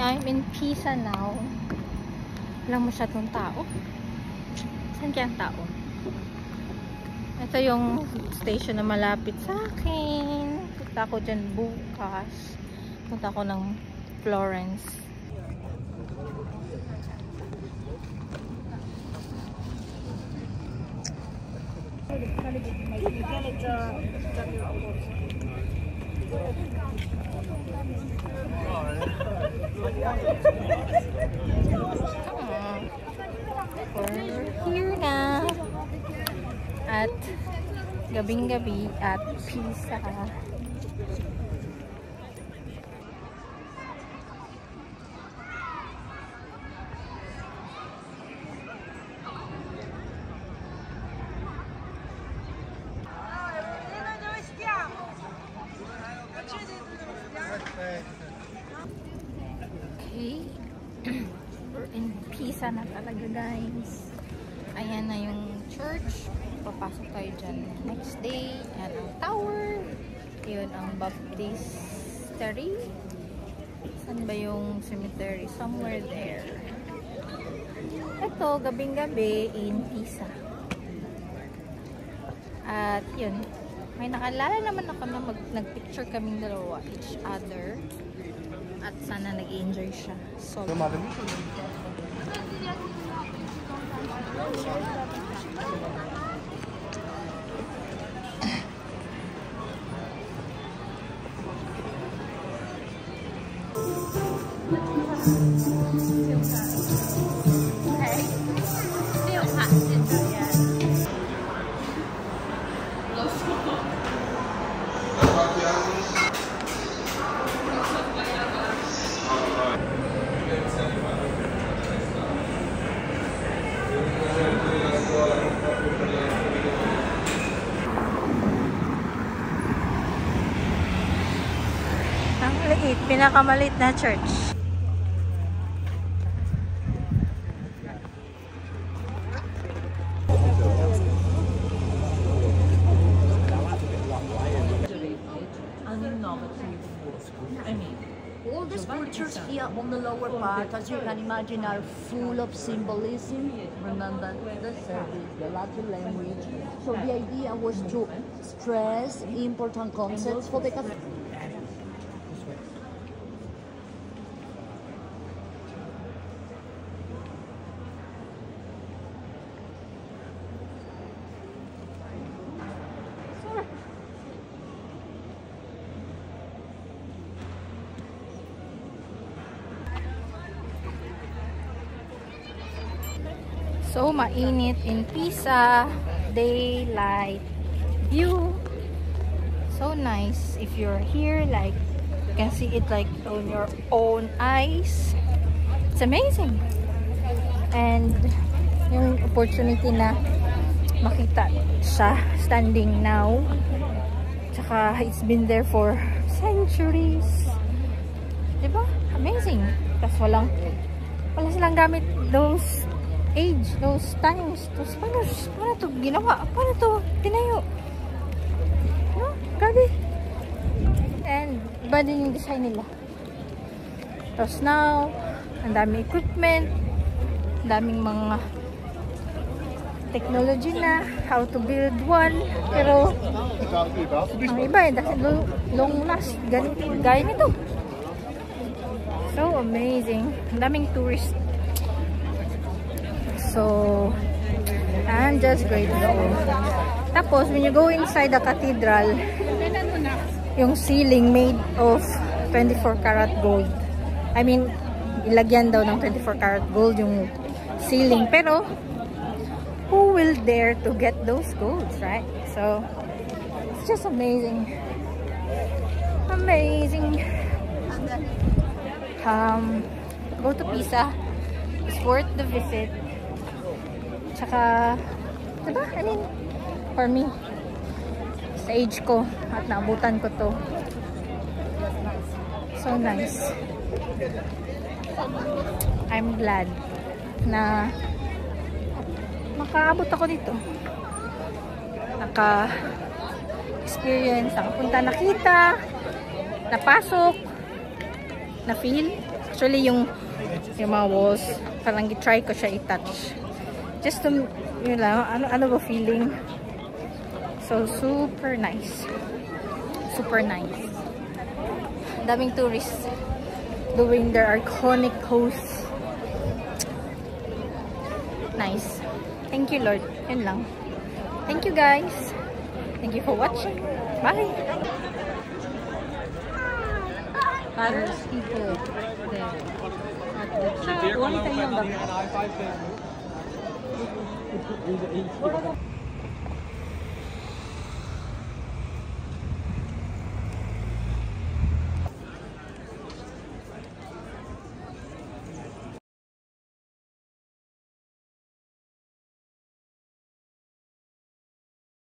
I'm in Pisa now. Walang masyadong tao. Saan kaya ang tao? Ito yung station na malapit sa akin. Punta ako dyan bukas. Punta ako ng Florence. We're here na at gabing-gabi at Pisa. Okay. We're in Pisa na talaga, guys. Ayan na yung church. Papasok tayo dyan next day. Ayan ang tower. Yun ang baptistery. Saan ba yung cemetery? Somewhere there. Ito, gabing-gabi in Pisa. At yun. May nakalala naman ako na nagpicture kaming dalawa each other. At sana nag-enjoy siya. So, ang liit, pinakamalit na church. All the sculptures here on the lower part, as you can imagine, are full of symbolism. Remember the service, the Latin language. So the idea was to stress important concepts for the Catholic. So, mainit in Pisa. Daylight view. So nice. If you're here, like, you can see it like on your own eyes. It's amazing. And yung opportunity na makita siya standing now. Tsaka, it's been there for centuries. Diba? Amazing. Tapos wala silang gamit those age, those times, those paano ito ginawa? Paano ito tinayo? No? Grabe. And iba din yung design nila. Tapos now, ang daming equipment, ang daming mga technology na, how to build one. Pero ang iba doesn't long last. Gaya nito. So amazing. Ang daming tourists. So, I'm just grateful. Tapos, when you go inside the cathedral, yung ceiling made of 24 karat gold. I mean, ilagyan daw ng 24 karat gold yung ceiling. Pero, who will dare to get those golds, right? So, it's just amazing. Amazing. Go to Pisa. It's worth the visit. Tsaka, diba? I mean, for me, sa age ko, at naabutan ko to. So nice. I'm glad na makaabot ako dito. Naka-experience, nakapunta, nakita, napasok, na-feel. Actually, yung mga walls, parang try ko siya i-touch. Just to, yun lang, ano ba feeling? So, super nice. Super nice. Daming tourists doing their iconic pose. Nice. Thank you, Lord. Yun lang. Thank you, guys. Thank you for watching. Bye! There's people there. At the